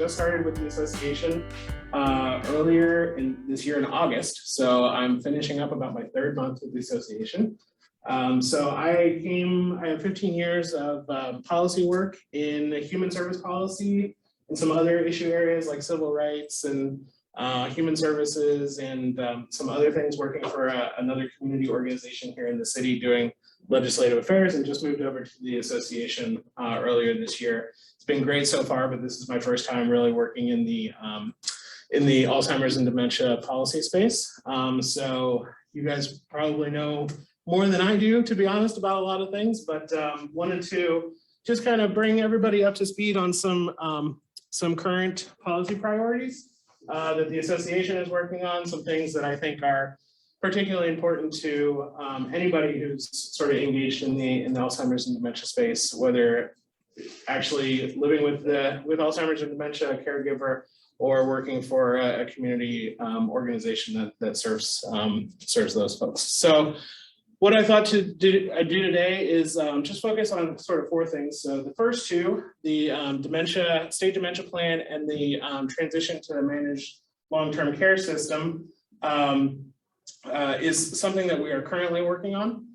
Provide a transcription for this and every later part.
just started with the association earlier in this year in August. So I'm finishing up about my third month with the association. So I have 15 years of policy work in human service policy and some other issue areas like civil rights and human services and some other things, working for another community organization here in the city doing legislative affairs, and just moved over to the association earlier this year. It's been great so far, but this is my first time really working in the Alzheimer's and dementia policy space. So you guys probably know more than I do, to be honest, about a lot of things, but wanted to just kind of bring everybody up to speed on some current policy priorities that the association is working on, some things that I think are particularly important to anybody who's sort of engaged in the Alzheimer's and dementia space, whether actually living with Alzheimer's and dementia, a caregiver, or working for a community organization that serves those folks. So what I thought to do today is just focus on sort of four things. So the first two, the state dementia plan and the transition to a managed long-term care system, is something that we are currently working on.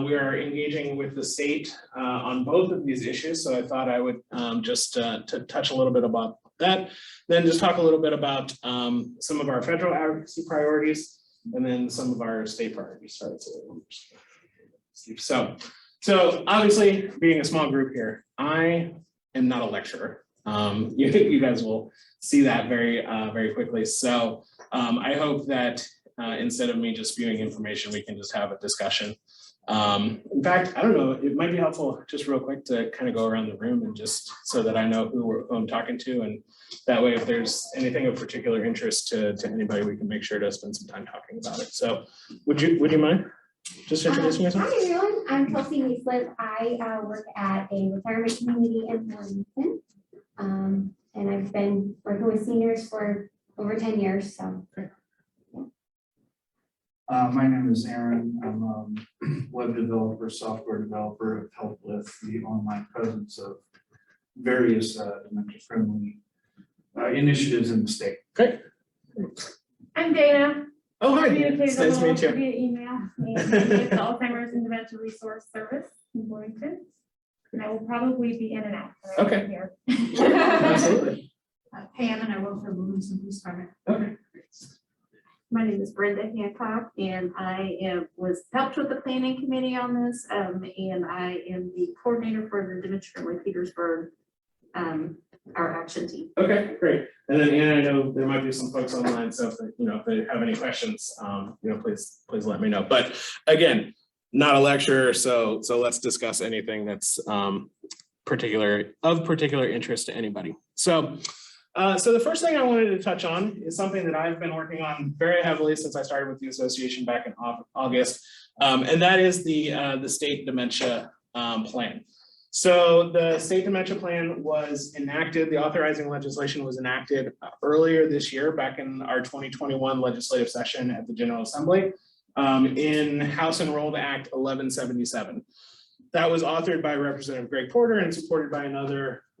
We are engaging with the state on both of these issues. So I thought I would just to touch a little bit about that, then just talk a little bit about some of our federal advocacy priorities, and then some of our state priorities. So obviously, being a small group here, I am not a lecturer. You guys will see that very quickly. So I hope that instead of me just spewing information, we can just have a discussion. In fact, I don't know, it might be helpful just real quick to kind of go around the room and just so that I know who I'm talking to, and that way if there's anything of particular interest to anybody, we can make sure to spend some time talking about it. So would you mind just introducing yourself? Hi everyone, I'm Kelsey Measlip. I work at a retirement community in Wilmington, and I've been working with seniors for over 10 years. So. My name is Aaron. I'm a web developer, software developer. I've helped with the online presence of various dementia-friendly initiatives in the state. Great. I'm Dana. Oh, hi. Communicated Nice to meet you. via email. And with the Alzheimer's and Dementia Resource Service in Wilmington. And I will probably be in and out. Okay. Here. Absolutely. Pam, and I work for Wilmington Police Department. Okay. My name is Brenda Hancock, and I was helped with the planning committee on this, and I am the coordinator for the Dementia Friendly Petersburg, our action team. Okay, great. And then Anna, I know there might be some folks online, so if they have any questions, please let me know. But again, not a lecturer, so let's discuss anything that's of particular interest to anybody. So the first thing I wanted to touch on is something that I've been working on very heavily since I started with the association back in August, and that is the state dementia plan. So the state dementia plan was enacted, the authorizing legislation was enacted earlier this year, back in our 2021 legislative session at the General Assembly in House Enrolled Act 1177. That was authored by Representative Greg Porter and supported by a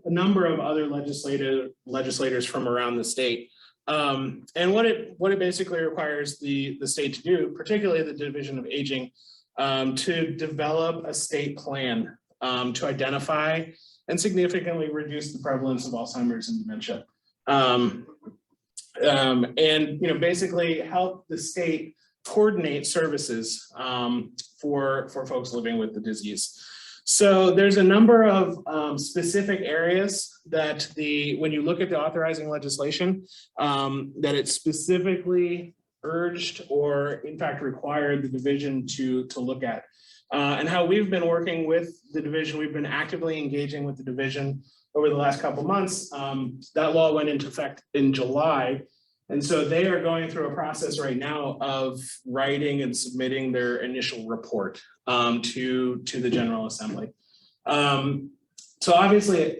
number of other legislators from around the state. And what it basically requires the state to do, particularly the Division of Aging, to develop a state plan to identify and significantly reduce the prevalence of Alzheimer's and dementia. And basically help the state coordinate services for folks living with the disease. So there's a number of specific areas that when you look at the authorizing legislation, that it specifically urged or in fact required the division to look at. And how we've been working with the division, we've been actively engaging with the division over the last couple of months. That law went into effect in July. And so they are going through a process right now of writing and submitting their initial report to the General Assembly. So obviously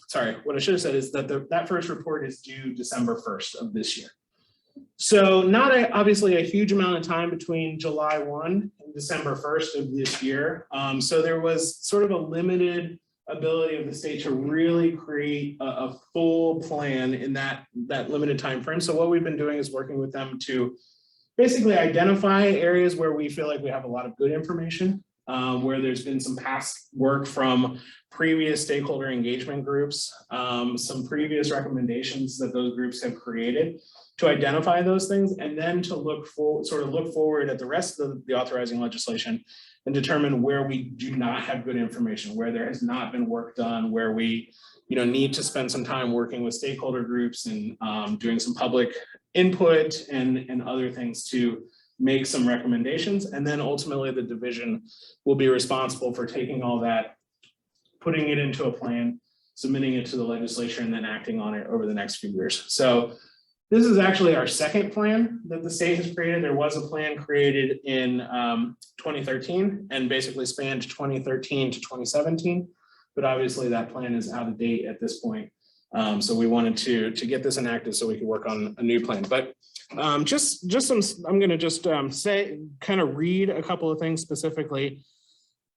sorry, what I should have said is that that first report is due December 1st of this year. So not obviously a huge amount of time between July 1 and December 1st of this year. So there was sort of a limited ability of the state to really create a full plan in that limited time frame. So what we've been doing is working with them to basically identify areas where we feel like we have a lot of good information, where there's been some past work from previous stakeholder engagement groups, some previous recommendations that those groups have created to identify those things, and then to look forward at the rest of the authorizing legislation and determine where we do not have good information, where there has not been work done, where we need to spend some time working with stakeholder groups and doing some public input and other things to make some recommendations. And then ultimately the division will be responsible for taking all that, putting it into a plan, submitting it to the legislature, and then acting on it over the next few years. So this is actually our second plan that the state has created. There was a plan created in 2013 and basically spanned 2013 to 2017. But obviously that plan is out of date at this point. So we wanted to get this enacted so we could work on a new plan. But I'm gonna just kind of read a couple of things specifically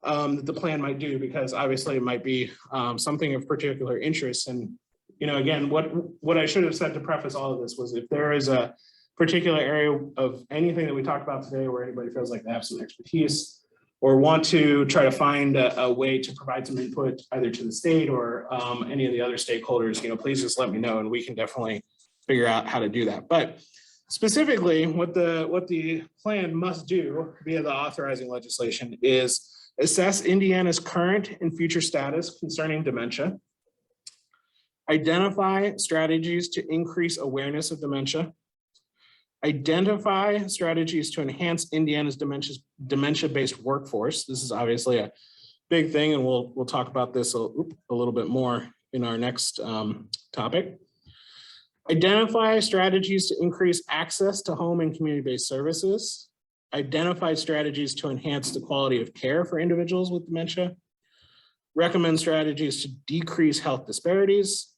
that the plan might do, because obviously it might be something of particular interest. And again, what I should have said to preface all of this was, if there is a particular area of anything that we talked about today where anybody feels like they have some expertise or want to try to find a way to provide some input either to the state or any of the other stakeholders, please just let me know and we can definitely figure out how to do that. But specifically, what the plan must do via the authorizing legislation is assess Indiana's current and future status concerning dementia, identify strategies to increase awareness of dementia, identify strategies to enhance Indiana's dementia-based workforce. This is obviously a big thing, and we'll talk about this a little bit more in our next topic. Identify strategies to increase access to home and community-based services. Identify strategies to enhance the quality of care for individuals with dementia. Recommend strategies to decrease health disparities.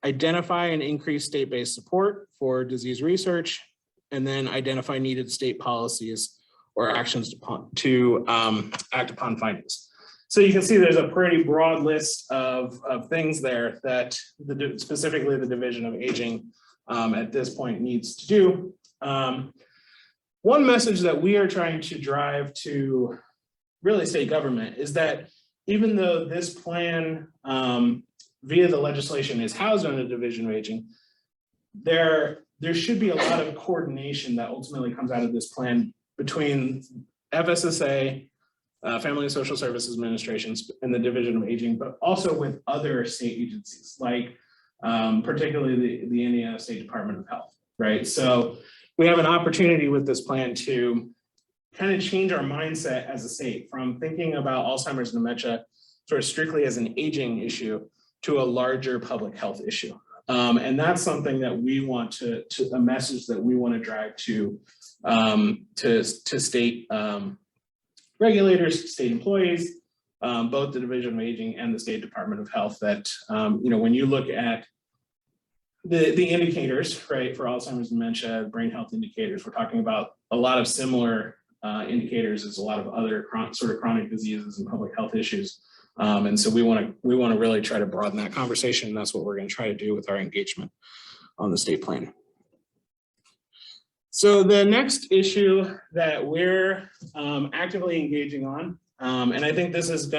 Identify and increase state-based support for disease research, and then identify needed state policies or actions to act upon findings. So you can see there's a pretty broad list of things there that specifically the Division of Aging at this point needs to do. One message that we are trying to drive to really state government is that even though this plan via the legislation is housed under the Division of Aging, there should be a lot of coordination that ultimately comes out of this plan between FSSA, Family and Social Services Administrations, and the Division of Aging, but also with other state agencies, like particularly the Indiana State Department of Health, right? So we have an opportunity with this plan to kind of change our mindset as a state from thinking about Alzheimer's and dementia sort of strictly as an aging issue to a larger public health issue. And that's something that we want a message that we want to drive to state regulators, state employees, both the Division of Aging and the State Department of Health, that when you look at the indicators, right, for Alzheimer's and dementia, brain health indicators, we're talking about a lot of similar indicators as a lot of other sort of chronic diseases and public health issues. And so we want to really try to broaden that conversation. And that's what we're going to try to do with our engagement on the state plan. So the next issue that we're actively engaging on, and I think this is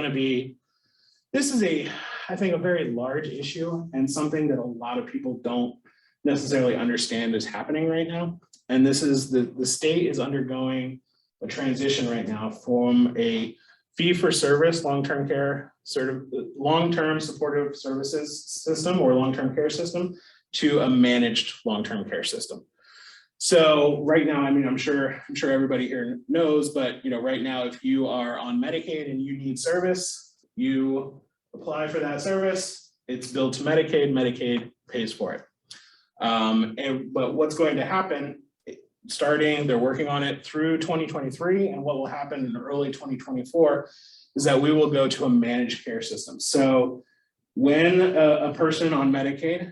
I think a very large issue and something that a lot of people don't necessarily understand is happening right now. And this is the state is undergoing a transition right now from a fee-for-service long-term care long-term supportive services system or long-term care system to a managed long-term care system. So right now, I mean, I'm sure everybody here knows, but right now, if you are on Medicaid and you need service, you apply for that service, it's billed to Medicaid, Medicaid pays for it. But what's going to happen, they're working on it through 2023, and what will happen in early 2024 is that we will go to a managed care system. So when a person on Medicaid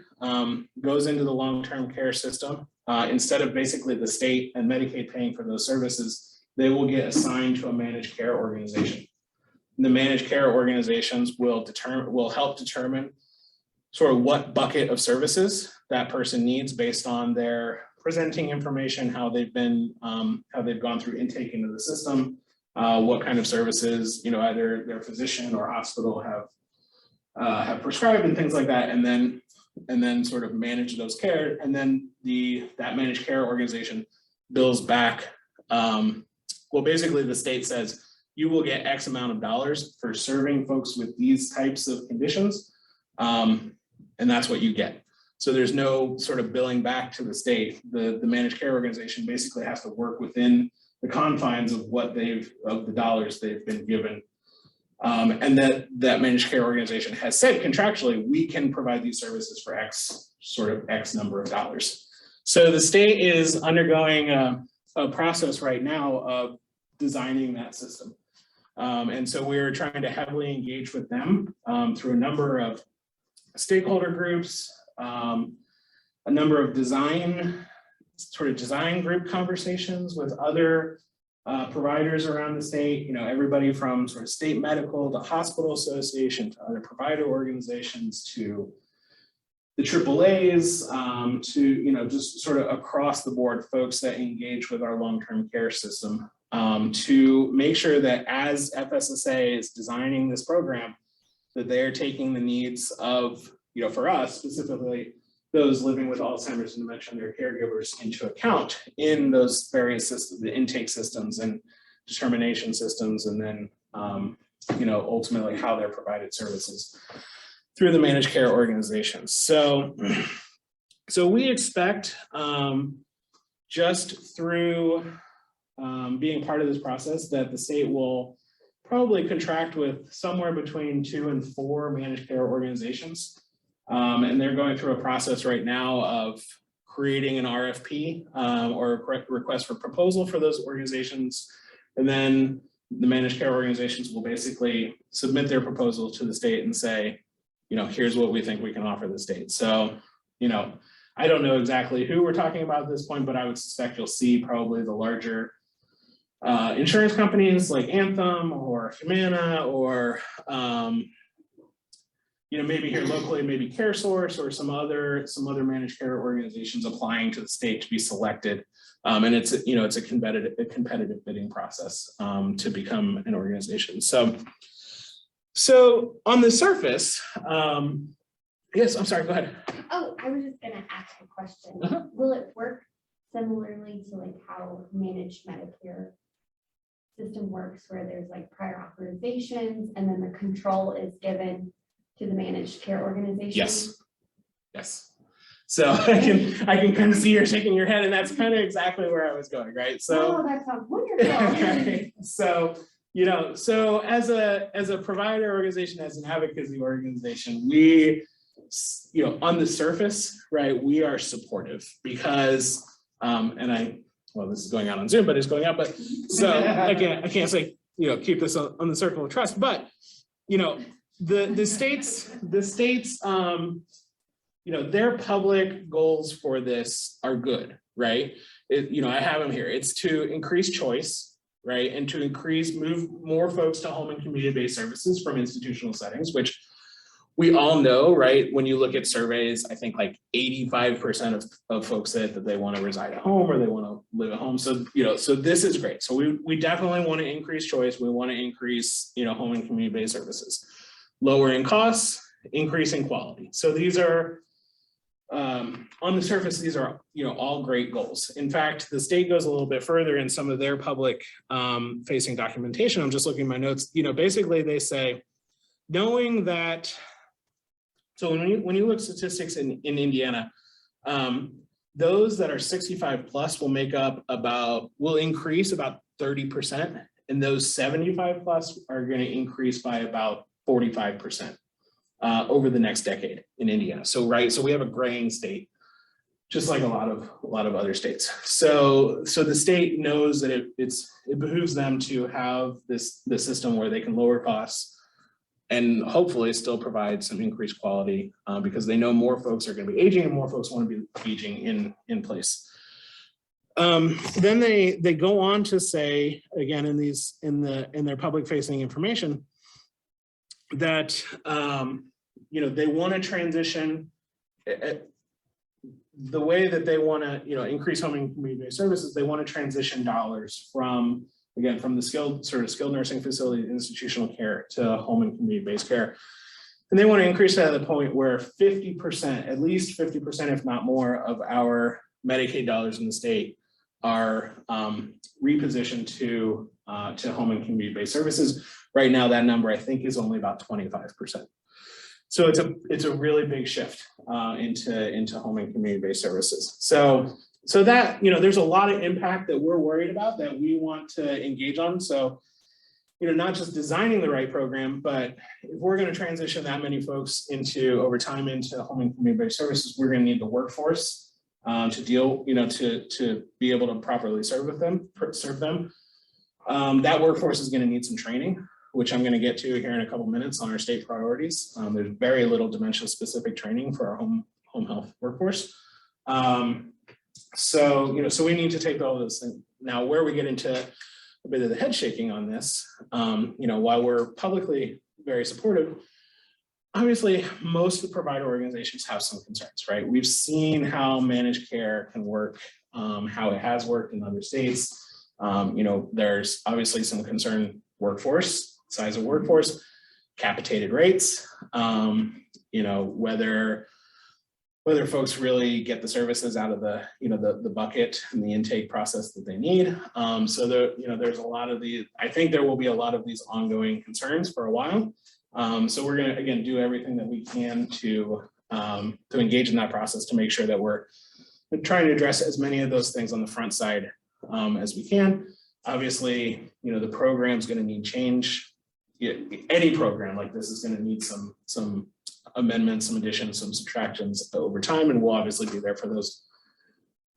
goes into the long-term care system, instead of basically the state and Medicaid paying for those services, they will get assigned to a managed care organization. the managed care organizations will help determine sort of what bucket of services that person needs based on their presenting information, how they've gone through intake into the system, what kind of services, either their physician or hospital have prescribed and things like that, and then sort of manage those care, and then that managed care organization bills back. Well, basically the state says you will get X amount of dollars for serving folks with these types of conditions, and that's what you get. So there's no sort of billing back to the state. The managed care organization basically has to work within the confines of the dollars they've been given. And that managed care organization has said contractually, we can provide these services for X number of dollars. So the state is undergoing a process right now of designing that system. And so we're trying to heavily engage with them through a number of stakeholder groups, a number of design group conversations with other providers around the state, everybody from sort of state medical to hospital association to other provider organizations to the AAAs, to, just sort of across the board folks that engage with our long-term care system, to make sure that as FSSA is designing this program, that they're taking the needs of, for us specifically, those living with Alzheimer's and dementia and their caregivers into account in those various systems, the intake systems and determination systems, and then, ultimately how they're provided services through the managed care organizations. So we expect just through being part of this process that the state will probably contract with somewhere between 2 and 4 managed care organizations. And they're going through a process right now of creating an RFP or a request for proposal for those organizations. And then the managed care organizations will basically submit their proposal to the state and say, here's what we think we can offer the state. So, I don't know exactly who we're talking about at this point, but I would suspect you'll see probably the larger insurance companies like Anthem or Humana or, maybe here locally, maybe CareSource or some other managed care organizations applying to the state to be selected. And it's a competitive bidding process to become an organization. So on the surface, yes, I'm sorry, go ahead. Oh, I was just gonna ask a question. Will it work similarly to like how managed Medicare system works, where there's like prior authorizations and then the control is given to the managed care organization? Yes. So I can kind of see you're shaking your head, and that's kind of exactly where I was going, right? So that sounds wonderful. right. So so as a provider organization, as an advocacy organization, we, on the surface, right, we are supportive because, well, this is going out on Zoom, but it's going out, but so I can't say, keep this on the circle of trust, but, the states, their public goals for this are good, right? I have them here. It's to increase choice, right? And to move more folks to home and community-based services from institutional settings, which we all know, right? When you look at surveys, I think like 85% of folks said that they want to reside at home or they want to live at home. So, so this is great. So we definitely want to increase choice. We want to increase, home and community-based services, lowering costs, increasing quality. So these are, on the surface, these are, all great goals. In fact, the state goes a little bit further in some of their public facing documentation. I'm just looking at my notes, basically they say, knowing that, so when you look at statistics in Indiana, those that are 65 plus will increase about 30%, and those 75 plus are going to increase by about 45%. Over the next decade in Indiana. So we have a graying state, just like a lot of other states. So the state knows that it behooves them to have this system where they can lower costs and hopefully still provide some increased quality because they know more folks are going to be aging and more folks want to be aging in place. Then they go on to say again in their public facing information that, you know, they want to transition. The way that they want to, you know, increase home and community-based services, they want to transition dollars from, again, from the skilled nursing facility, institutional care to home and community-based care. And they want to increase that to the point where 50%, at least 50%, if not more, of our Medicaid dollars in the state are repositioned to home and community-based services. Right now, that number I think is only about 25%. So it's a really big shift into home and community-based services. So that, you know, there's a lot of impact that we're worried about that we want to engage on. So, you know, not just designing the right program, but if we're going to transition that many folks over time into home and community-based services, we're going to need the workforce to deal, you know, to be able to properly serve them. That workforce is going to need some training, which I'm going to get to here in a couple minutes on our state priorities. There's very little dementia-specific training for our home health workforce. So we need to take all those things. Now, where we get into a bit of the head shaking on this, you know, while we're publicly very supportive, obviously most of the provider organizations have some concerns, right? We've seen how managed care can work, how it has worked in other states. You know, there's obviously some concern workforce, size of workforce, capitated rates, you know, whether folks really get the services out of the, you know, the bucket and the intake process that they need. So there, you know, there's a lot of I think there will be a lot of these ongoing concerns for a while. So we're gonna, again, do everything that we can to engage in that process to make sure that we're trying to address as many of those things on the front side as we can. Obviously, you know, the program's gonna need change. Any program like this is gonna need some amendments, some additions, some subtractions over time, and we'll obviously be there for those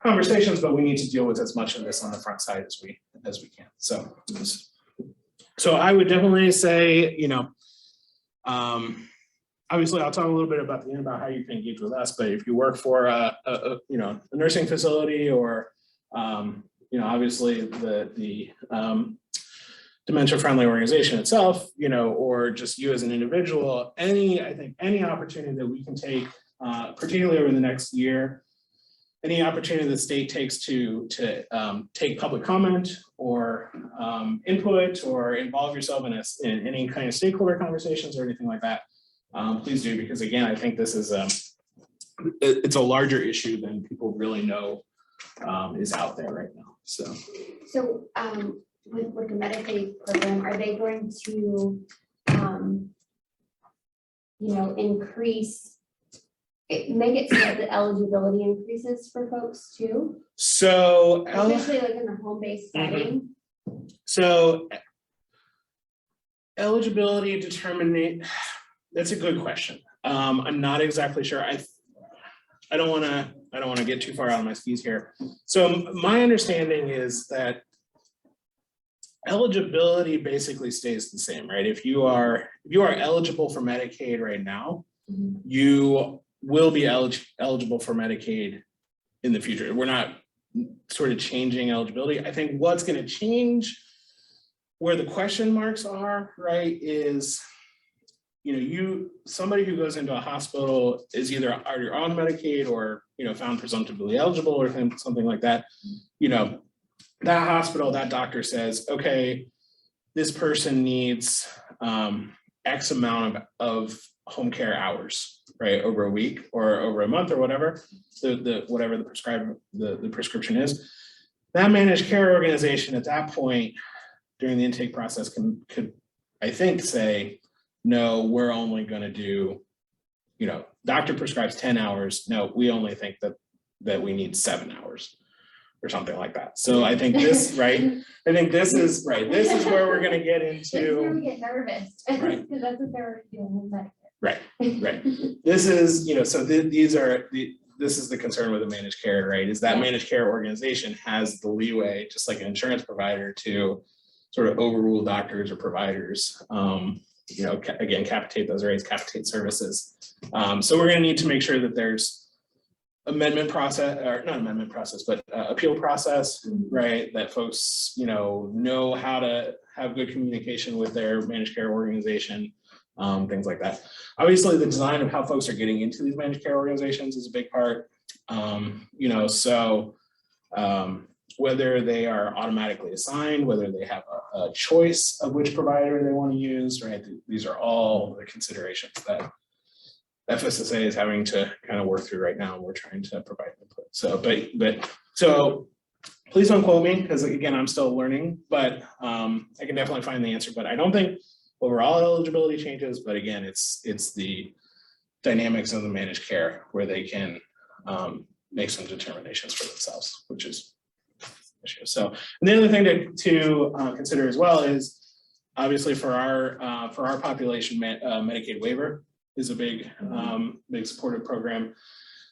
conversations, but we need to deal with as much of this on the front side as we can. So I would definitely say, you know, obviously I'll talk a little bit about the end about how you can engage with us, but if you work for a nursing facility or, you know, obviously the dementia-friendly organization itself, you know, or just you as an individual, I think any opportunity that we can take, particularly over the next year, any opportunity the state takes to take public comment or input or involve yourself in any kind of stakeholder conversations or anything like that, please do, because again, I think this is it's a larger issue than people really know is out there right now. So with the Medicaid program, are they going to, you know, make it so that the eligibility increases for folks too? So, especially like in the home-based setting. So, eligibility determinate. That's a good question. I'm not exactly sure. I don't want to get too far out of my skis here. So my understanding is that eligibility basically stays the same, right? If you are eligible for Medicaid right now, you will be eligible for Medicaid in the future. We're not sort of changing eligibility. I think what's going to change, where the question marks are, right, is, you know, somebody who goes into a hospital is either already on Medicaid or, you know, found presumptively eligible or something like that. You know, that hospital, that doctor says, okay, this person needs X amount of home care hours, right, over a week or over a month or whatever, whatever the prescription is. That managed care organization at that point during the intake process could, I think, say, no, we're only going to do, you know, doctor prescribes 10 hours. No, we only think that we need 7 hours or something like that. So I think this, right, I think this is right. This is where we're going to get into. This is where we get nervous, right, because that's what they're doing with Medicare. Right, right. This is, you know, so this is the concern with a managed care, right? Is that managed care organization has the leeway, just like an insurance provider, to sort of overrule doctors or providers. You know, again, capitate those rates, capitate services. So we're going to need to make sure that there's amendment process, or not amendment process, but appeal process, right? That folks, you know how to have good communication with their managed care organization. things like that. Obviously, the design of how folks are getting into these managed care organizations is a big part. Whether they are automatically assigned, whether they have a choice of which provider they want to use, right? These are all the considerations that FSSA is having to kind of work through right now, and we're trying to provide input. So, so please don't quote me, because again, I'm still learning, but I can definitely find the answer. But I don't think overall eligibility changes, but again, it's the dynamics of the managed care where they can make some determinations for themselves, which is an issue. So, and the other thing to consider as well is obviously for our population, Medicaid waiver is a big supportive program.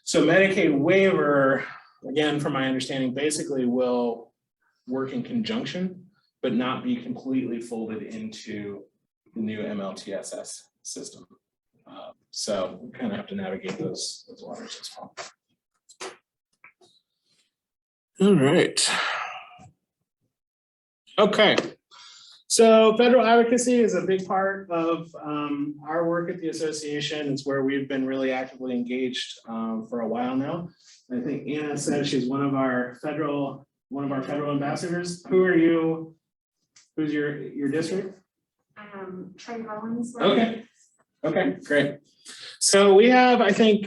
So Medicaid waiver, again, from my understanding, basically will work in conjunction, but not be completely folded into the new MLTSS system. So we kind of have to navigate those waters as well. All right. Okay. So federal advocacy is a big part of our work at the association. It's where we've been really actively engaged for a while now. I think Anna said she's one of our federal ambassadors. Who are you? Who's your district? Trey Rollins. Okay. Okay, great. So we have, I think,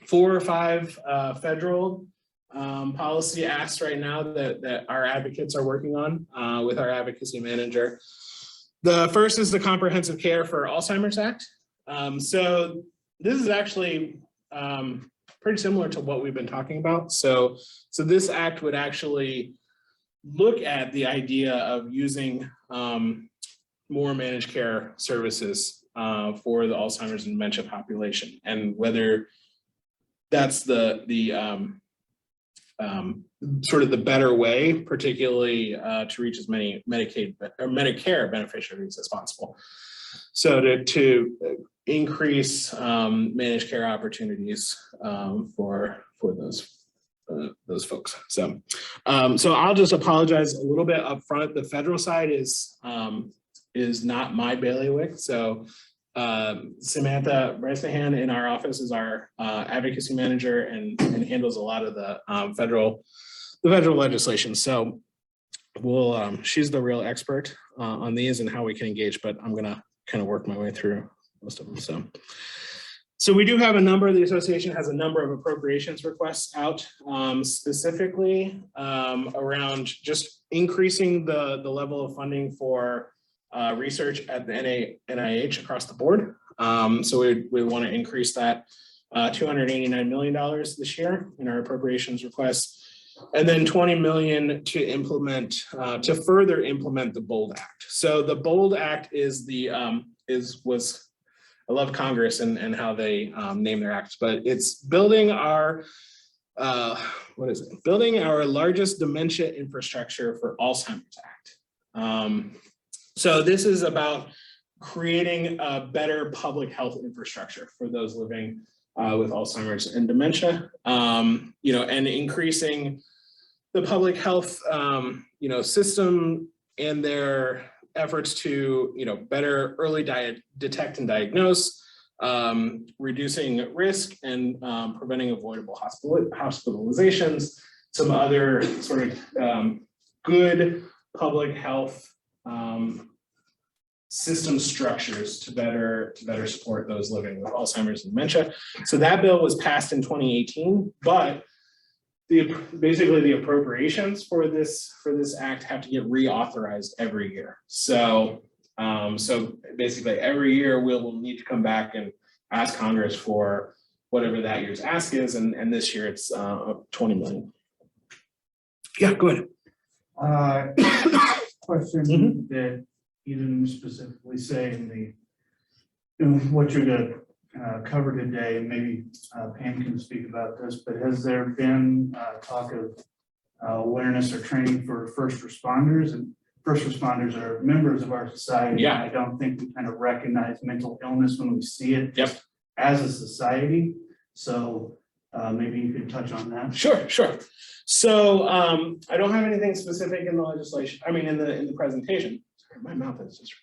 4 or 5 federal policy acts right now that our advocates are working on with our advocacy manager. The first is the Comprehensive Care for Alzheimer's Act. So this is actually pretty similar to what we've been talking about. So this act would actually look at the idea of using more managed care services for the Alzheimer's and dementia population, and whether that's the sort of the better way, particularly to reach as many Medicaid or Medicare beneficiaries as possible. So to increase managed care opportunities for those folks. So I'll just apologize a little bit up front. The federal side is not my bailiwick. So Samantha Bresnahan in our office is our advocacy manager and handles a lot of the federal legislation. So she's the real expert on these and how we can engage, but I'm gonna kind of work my way through most of them. So we do have the association has a number of appropriations requests out, specifically around just increasing the level of funding for research at the NIH across the board. So we want to increase that $289 million this year in our appropriations request, and then $20 million to further implement the BOLD Act. So the BOLD Act is I love Congress and how they name their acts, but it's building our building our largest dementia infrastructure for Alzheimer's Act. So this is about creating a better public health infrastructure for those living with Alzheimer's and dementia, and increasing the public health, system and their efforts to, better early detect and diagnose, reducing risk and preventing avoidable hospitalizations, some other sort of good public health system structures to better support those living with Alzheimer's and dementia. So that bill was passed in 2018, but basically the appropriations for this act have to get reauthorized every year. So basically every year we'll need to come back and ask Congress for whatever that year's ask is, and this year it's $20 million. Yeah, go ahead. Question that you didn't specifically say in what you're going to cover today. Maybe Pam can speak about this, but has there been talk of awareness or training for first responders? And first responders are members of our society. Yeah. I don't think we kind of recognize mental illness when we see it Yep. as a society. So maybe you could touch on that. Sure. So I don't have anything specific in the legislation. I mean, in the presentation. Sorry, my mouth is just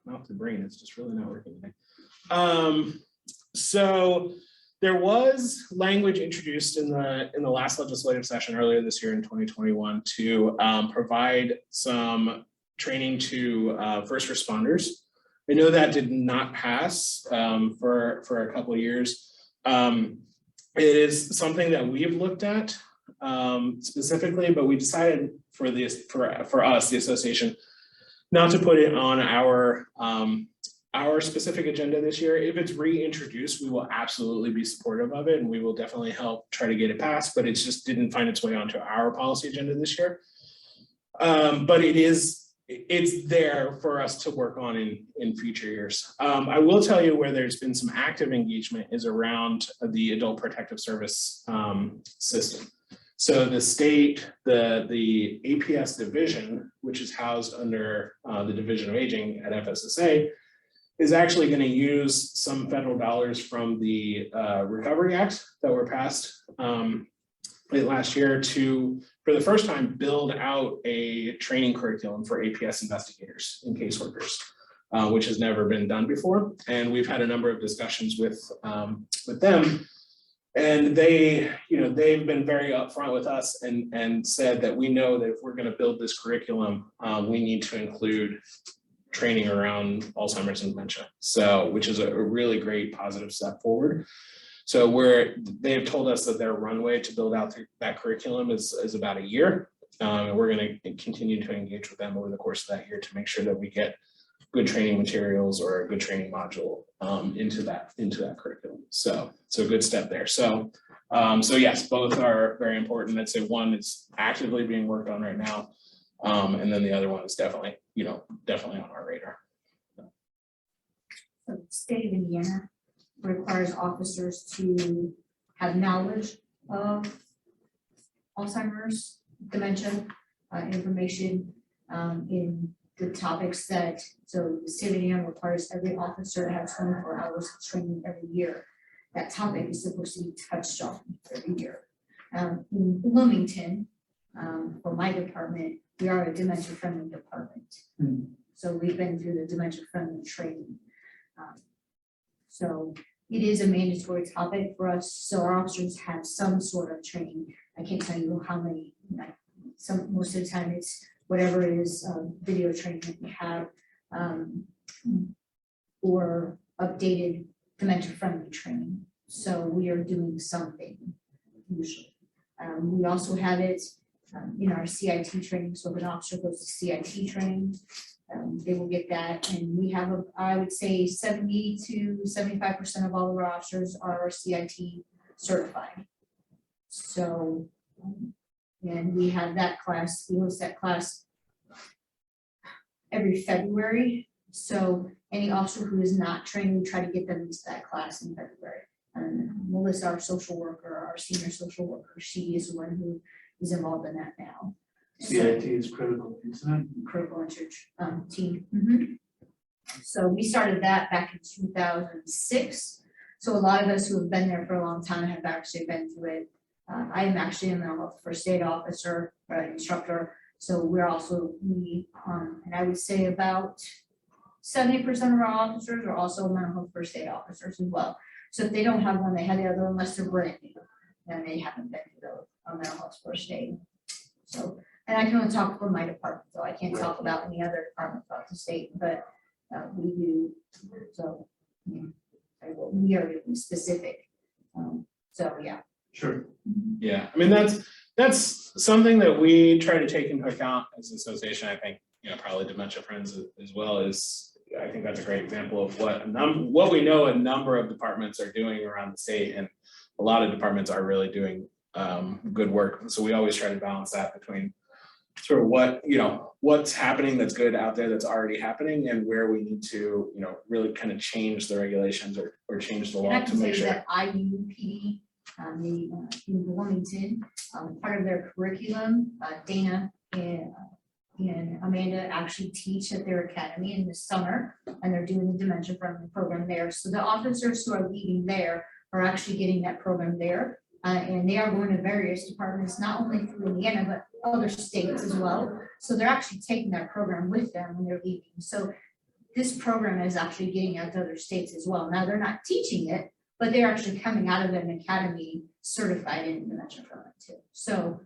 mouth to brain, it's just really not working today. So there was language introduced in the last legislative session earlier this year in 2021 to provide some training to first responders. I know that did not pass for a couple of years. It is something that we've looked at specifically, but we decided for us, the association, not to put it on our specific agenda this year. If it's reintroduced, we will absolutely be supportive of it, and we will definitely help try to get it passed, but it just didn't find its way onto our policy agenda this year. But it's there for us to work on in future years. I will tell you where there's been some active engagement is around the Adult Protective Service system. So the state, the APS division, which is housed under the Division of Aging at FSSA, is actually going to use some federal dollars from the Recovery Act that were passed late last year to, for the first time, build out a training curriculum for APS investigators and caseworkers, which has never been done before. And we've had a number of discussions with them, and they've been very upfront with us and said that we know that if we're going to build this curriculum, we need to include training around Alzheimer's and dementia. So, which is a really great positive step forward. So they've told us that their runway to build out that curriculum is about a year. And we're going to continue to engage with them over the course of that year to make sure that we get good training materials or a good training module into that curriculum. So a good step there. So yes, both are very important. I'd say one is actively being worked on right now. And then the other one is definitely on our radar. The state of Indiana requires officers to have knowledge of Alzheimer's, dementia, information in the topics that, so the state of Indiana requires every officer to have 24 hours of training every year. That topic is supposed to be touched on every year. In Bloomington, for my department, we are a dementia-friendly department. So we've been through the dementia-friendly training. So it is a mandatory topic for us. So our officers have some sort of training. I can't tell you how many, most of the time it's whatever it is, video training that we have, or updated dementia-friendly training. So we are doing something usually. We also have it in our CIT training. So if an officer goes to CIT training, they will get that. And we have, I would say 70 to 75% of all of our officers are CIT certified. So, and we have that class, we host that class every February. So any officer who is not trained, we try to get them into that class in February. And Melissa, our social worker, our senior social worker, she is the one who is involved in that now. CIT is critical, isn't it? Critical interest team. So we started that back in 2006. So a lot of us who have been there for a long time have actually been through it. I am actually a mental health first aid officer, instructor. So we're also, and I would say about 70% of our officers are also mental health first aid officers as well. So if they don't have one, they have the other unless they're brand new, then they haven't been through the mental health first aid. So, and I can only talk for my department, so I can't talk about any other department throughout the state, but we do. So we are specific. So yeah. Sure. Yeah, I mean, that's something that we try to take into account as an association. I think, probably Dementia Friends as well is, I think that's a great example of what we know a number of departments are doing around the state, and a lot of departments are really doing good work. So we always try to balance that between sort of what's happening that's good out there that's already happening, and where we need to, really kind of change the regulations or change the law to make sure. That IUPD, in Bloomington, part of their curriculum, Dana and Amanda actually teach at their academy in the summer, and they're doing the dementia friendly program there. So the officers who are leaving there are actually getting that program there. And they are going to various departments, not only through Indiana, but other states as well. So they're actually taking that program with them when they're leaving. So this program is actually getting out to other states as well. Now, they're not teaching it, but they're actually coming out of an academy certified in dementia prevalent too. So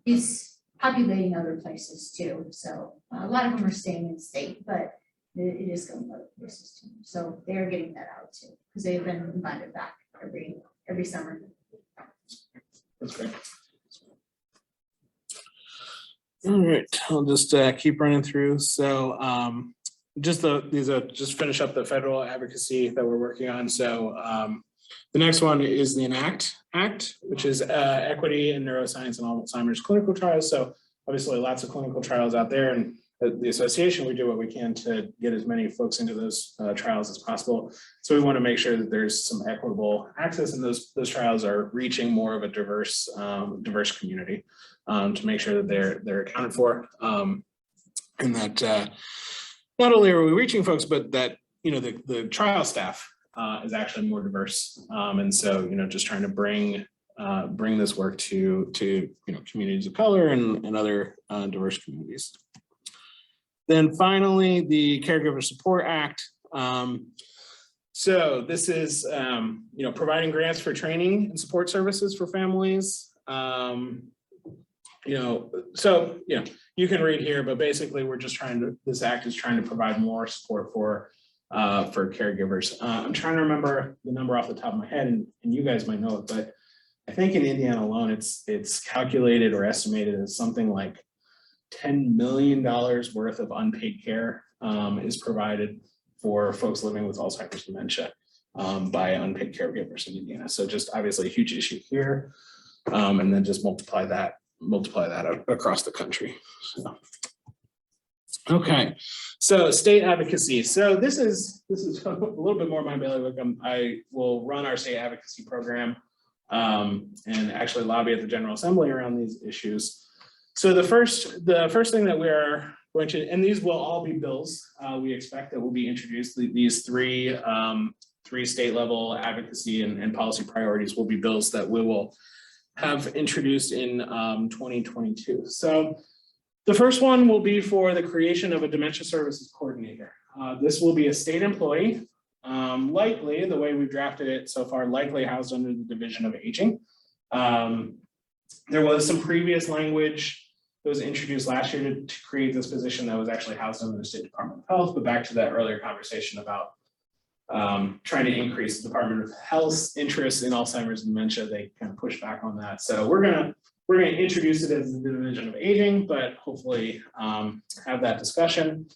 it's populating other places too. So a lot of them are staying in state, but it is going to other places too. So they are getting that out too, because they've been invited back every summer. That's great. All right, I'll just keep running through. So just finish up the federal advocacy that we're working on. So the next one is the ENACT Act, which is Equity in Neuroscience and Alzheimer's clinical trials. So obviously lots of clinical trials out there, and the association, we do what we can to get as many folks into those trials as possible. So we want to make sure that there's some equitable access, and those trials are reaching more of a diverse community to make sure that they're accounted for, and that not only are we reaching folks, but that the trial staff is actually more diverse, and so just trying to bring this work to communities of color and other diverse communities. Then finally, the Caregiver Support Act. So this is providing grants for training and support services for families. You can read here, but basically we're just this act is trying to provide more support for caregivers. I'm trying to remember the number off the top of my head, and you guys might know it, but I think in Indiana alone, it's calculated or estimated as something like $10 million worth of unpaid care is provided for folks living with Alzheimer's dementia by unpaid caregivers in Indiana. So just obviously a huge issue here, and then just multiply that across the country. So. Okay, so state advocacy. So this is a little bit more my bailiwick. I will run our state advocacy program and actually lobby at the General Assembly around these issues. So the first thing that we are going to, and these will all be bills we expect that will be introduced. These three state level advocacy and policy priorities will be bills that we will have introduced in 2022. So the first one will be for the creation of a dementia services coordinator. This will be a state employee, likely, the way we've drafted it so far, likely housed under the Division of Aging. There was some previous language that was introduced last year to create this position that was actually housed under the State Department of Health, but back to that earlier conversation about trying to increase the Department of Health's interest in Alzheimer's and dementia, they kind of pushed back on that. So we're gonna introduce it as the Division of Aging, but hopefully have that discussion.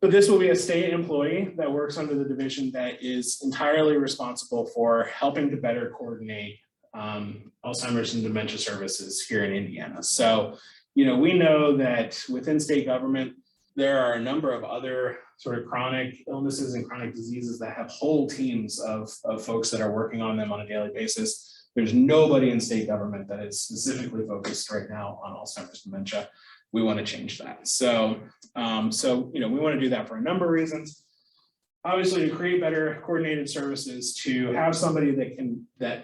But this will be a state employee that works under the division that is entirely responsible for helping to better coordinate Alzheimer's and dementia services here in Indiana. So, we know that within state government, there are a number of other sort of chronic illnesses and chronic diseases that have whole teams of folks that are working on them on a daily basis. There's nobody in state government that is specifically focused right now on Alzheimer's dementia. We want to change that. So, we want to do that for a number of reasons. Obviously, to create better coordinated services, to have somebody that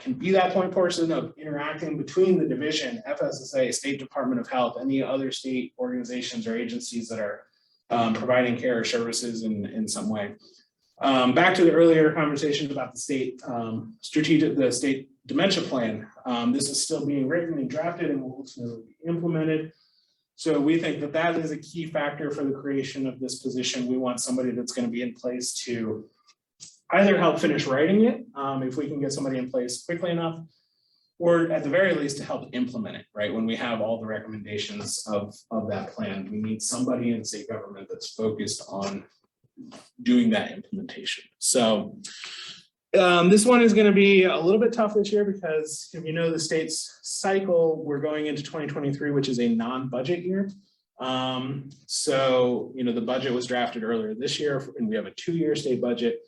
can be that point person of interacting between the division, FSSA, State Department of Health, any other state organizations or agencies that are providing care or services in some way. Back to the earlier conversation about the state state dementia plan. This is still being written and drafted and will ultimately be implemented. So we think that is a key factor for the creation of this position. We want somebody that's going to be in place to either help finish writing it, if we can get somebody in place quickly enough, or at the very least to help implement it, right? When we have all the recommendations of that plan, we need somebody in state government that's focused on doing that implementation. So this one is going to be a little bit tough this year because if the state's cycle, we're going into 2023, which is a non-budget year. So the budget was drafted earlier this year, and we have a 2-year state budget.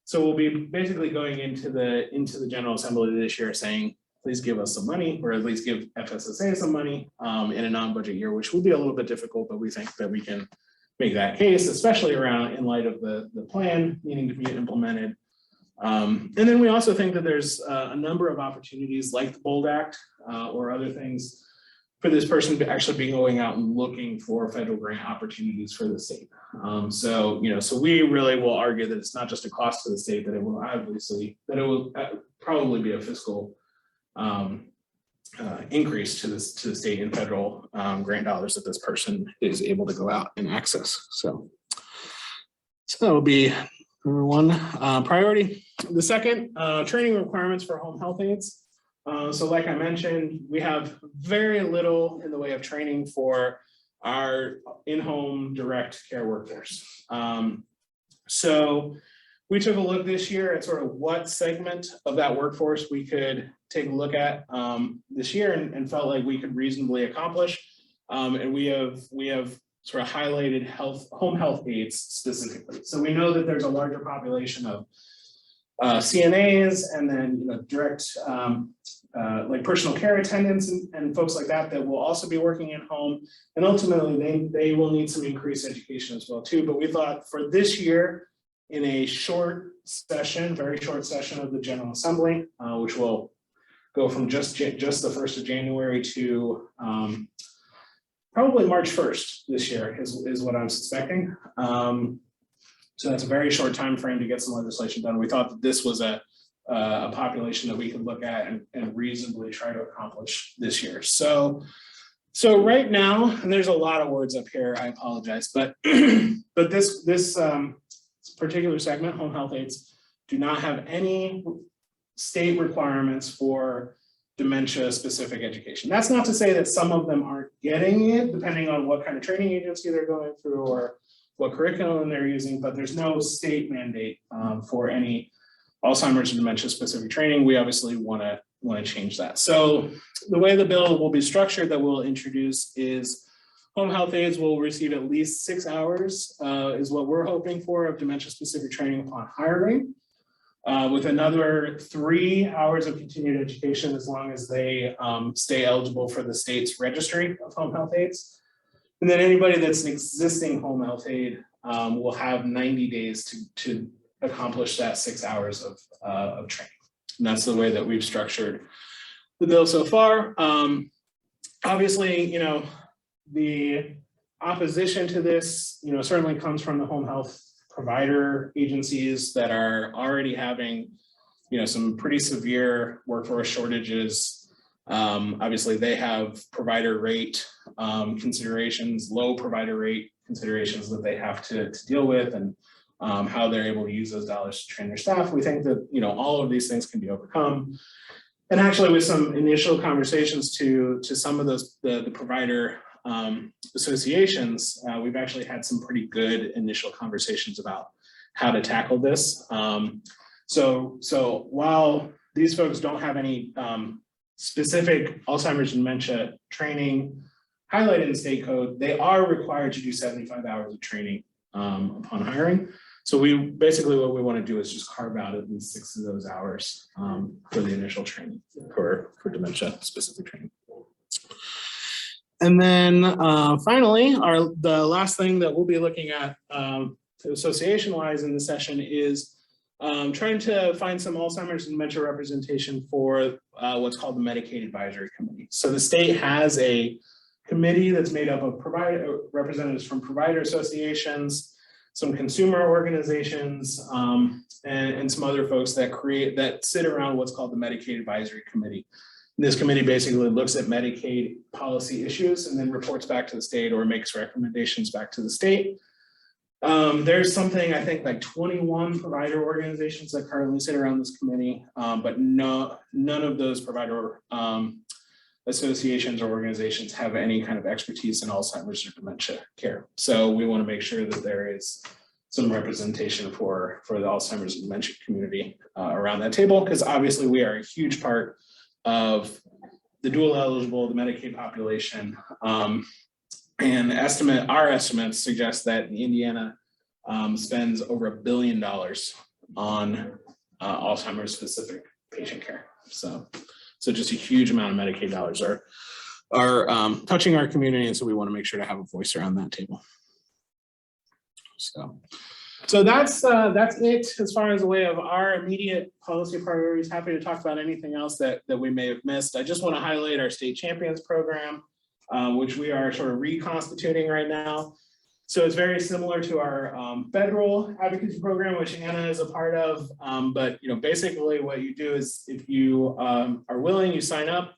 So we'll be basically going into the General Assembly this year saying, please give us some money, or at least give FSSA some money in a non-budget year, which will be a little bit difficult, but we think that we can make that case, especially in light of the plan needing to be implemented. And then we also think that there's a number of opportunities like the BOLD Act or other things for this person to actually be going out and looking for federal grant opportunities for the state. So, so we really will argue that it's not just a cost to the state, that it will probably be a fiscal increase to the state and federal grant dollars that this person is able to go out and access. So that will be number one priority. The second, training requirements for home health aides. So like I mentioned, we have very little in the way of training for our in-home direct care workers. So we took a look this year at sort of what segment of that workforce we could take a look at this year and felt like we could reasonably accomplish. And we have sort of highlighted home health aides specifically. So we know that there's a larger population of CNAs and then direct like personal care attendants and folks like that will also be working at home. And ultimately they will need some increased education as well too. But we thought for this year, in a short session, very short session of the General Assembly, which will go from just the 1st of January to probably March 1st this year is what I'm suspecting. So that's a very short time frame to get some legislation done. We thought that this was a population that we could look at and reasonably try to accomplish this year. So right now, and there's a lot of words up here, I apologize, but this particular segment, home health aides, do not have any state requirements for dementia specific education. That's not to say that some of them aren't getting it, depending on what kind of training agency they're going through or what curriculum they're using, but there's no state mandate for any Alzheimer's and dementia specific training. We obviously want to change that. So the way the bill will be structured that we'll introduce is home health aides will receive at least 6 hours is what we're hoping for of dementia specific training upon hiring, with another 3 hours of continued education as long as they stay eligible for the state's registry of home health aides. And then anybody that's an existing home health aide will have 90 days to accomplish that 6 hours of training. And that's the way that we've structured the bill so far. Obviously, the opposition to this, certainly comes from the home health provider agencies that are already having, some pretty severe workforce shortages. Obviously, they have provider rate considerations, low provider rate considerations that they have to deal with, and how they're able to use those dollars to train their staff. We think that all of these things can be overcome. And actually, with some initial conversations to some of those the provider associations, we've actually had some pretty good initial conversations about how to tackle this. So while these folks don't have any specific Alzheimer's and dementia training highlighted in state code, they are required to do 75 hours of training upon hiring. So what we want to do is just carve out at least 6 of those hours for the initial training for dementia specific training. And then finally, the last thing that we'll be looking at association-wise in the session is trying to find some Alzheimer's and dementia representation for what's called the Medicaid Advisory Committee. So the state has a committee that's made up of representatives from provider associations, some consumer organizations, and some other folks that sit around what's called the Medicaid Advisory Committee. And this committee basically looks at Medicaid policy issues and then reports back to the state or makes recommendations back to the state. There's something, I think, like 21 provider organizations that currently sit around this committee, but none of those provider associations or organizations have any kind of expertise in Alzheimer's or dementia care. So we want to make sure that there is some representation for the Alzheimer's and dementia community around that table, because obviously we are a huge part of the dual eligible, the Medicaid population. And our estimates suggest that Indiana spends over $1 billion on Alzheimer's specific patient care. So just a huge amount of Medicaid dollars are touching our community, and so we want to make sure to have a voice around that table. So that's it as far as the way of our immediate policy priorities. Happy to talk about anything else that we may have missed. I just want to highlight our State Champions program. which we are sort of reconstituting right now. So it's very similar to our federal advocacy program, which Anna is a part of. But basically what you do is if you are willing, you sign up.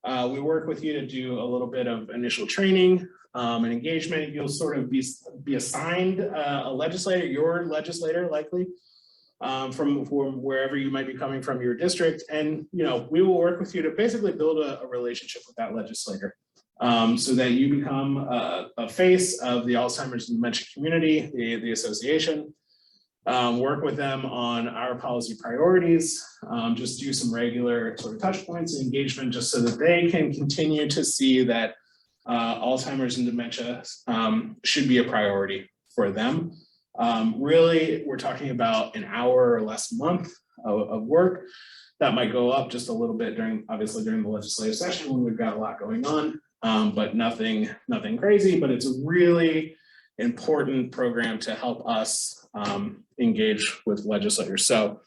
We work with you to do a little bit of initial training and engagement. You'll sort of be assigned a legislator, your legislator likely, from wherever you might be coming from your district. And we will work with you to basically build a relationship with that legislator. So that you become a face of the Alzheimer's and dementia community, the association, work with them on our policy priorities, just do some regular sort of touch points and engagement just so that they can continue to see that Alzheimer's and dementia should be a priority for them. Really, we're talking about an hour or less a month of work. That might go up just a little bit obviously during the legislative session when we've got a lot going on. But nothing crazy, but it's a really important program to help us engage with legislators. So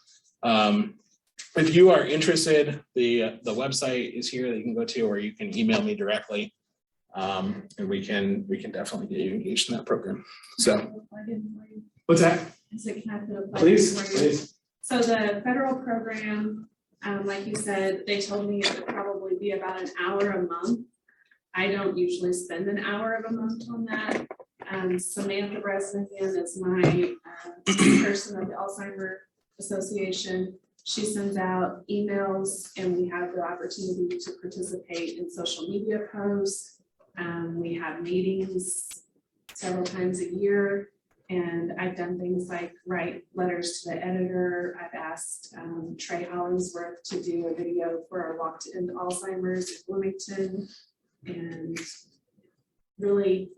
if you are interested, the website is here that you can go to, or you can email me directly. And we can definitely get you engaged in that program. So what's that? Please. So the federal program, like you said, they told me it would probably be about an hour a month. I don't usually spend an hour of a month on that. Samantha Bresnahan is my person of the Alzheimer's Association. She sends out emails and we have the opportunity to participate in social media posts. We have meetings several times a year, and I've done things like write letters to the editor. I've asked Trey Hollingsworth to do a video for our Walk to End Alzheimer's in Bloomington. And really,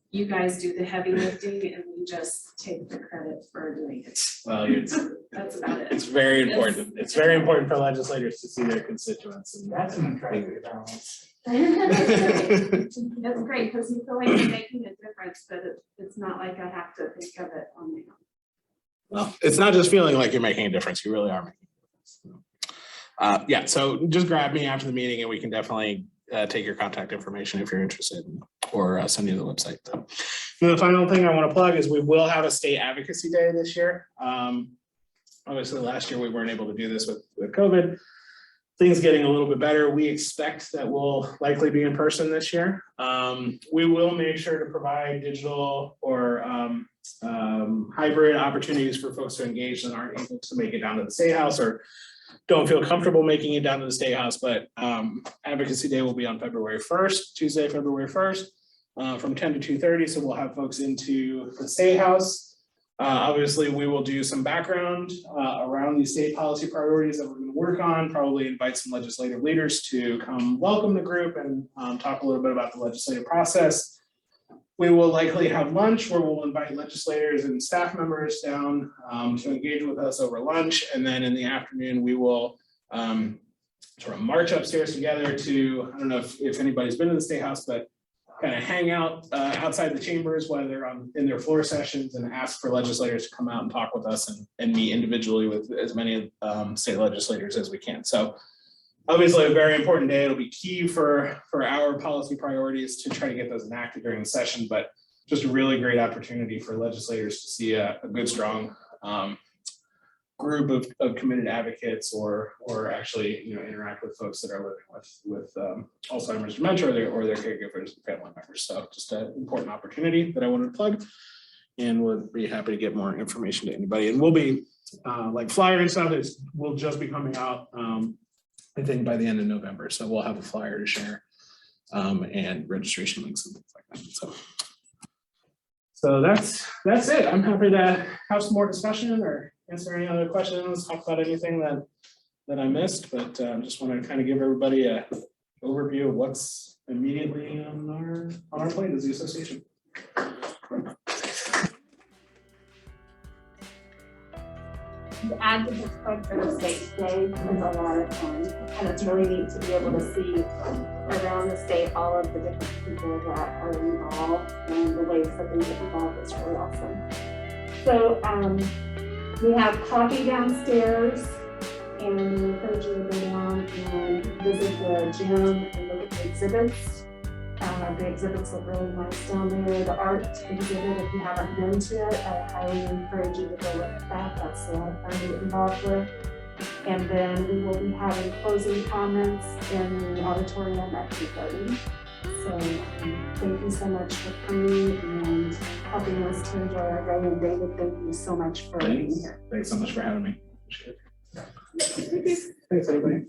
you guys do the heavy lifting and we just take the credit for doing it. Well, That's about it. it's very important. It's very important for legislators to see their constituents. And That's an attractive balance. That's great because you feel like you're making a difference, but it's not like I have to think of it on my own. Well, it's not just feeling like you're making a difference. You really are making a difference. Yeah, so just grab me after the meeting and we can definitely take your contact information if you're interested, or send you the website. So, the final thing I want to plug is we will have a state advocacy day this year. Obviously, last year we weren't able to do this with COVID. Things getting a little bit better. We expect that we'll likely be in person this year. We will make sure to provide digital or hybrid opportunities for folks to engage that aren't able to make it down to the State House or don't feel comfortable making it down to the State House, but Advocacy Day will be on February 1st, Tuesday, February 1st, from 10 to 2:30. So we'll have folks into the State House. Obviously, we will do some background around these state policy priorities that we're going to work on, probably invite some legislative leaders to come welcome the group and talk a little bit about the legislative process. We will likely have lunch where we'll invite legislators and staff members down to engage with us over lunch. And then in the afternoon, we will sort of march upstairs together to, I don't know if anybody's been to the State House, but kind of hang out outside the chambers while they're in their floor sessions and ask for legislators to come out and talk with us and meet individually with as many state legislators as we can. So obviously a very important day. It'll be key for our policy priorities to try to get those enacted during the session, but just a really great opportunity for legislators to see a good, strong group of committed advocates or actually interact with folks that are living with Alzheimer's dementia or their caregivers and family members. So just an important opportunity that I wanted to plug, and would be happy to get more information to anybody. And we'll be like flyer and stuff will just be coming out I think by the end of November. So we'll have a flyer to share and registration links and things like that. So that's it. I'm happy to have some more discussion or answer any other questions, talk about anything that I missed, but just want to kind of give everybody an overview of what's immediately on our plate as the association. The advocates club for the state day is a lot of fun, and it's really neat to be able to see around the state all of the different people that are involved and the ways that they get involved is really awesome. So we have coffee downstairs, and we encourage you to go down and visit the gym and look at the exhibits. The exhibits look really nice down there. The art exhibit, if you haven't been to it, I highly encourage you to go look at that. That's a lot of fun to get involved with. And then we will be having closing comments in the auditorium at 2:30. So thank you so much for coming and helping us to enjoy our day. And David, thank you so much for being Thanks. here. Thanks so much for having me. Appreciate it. Thanks, everybody.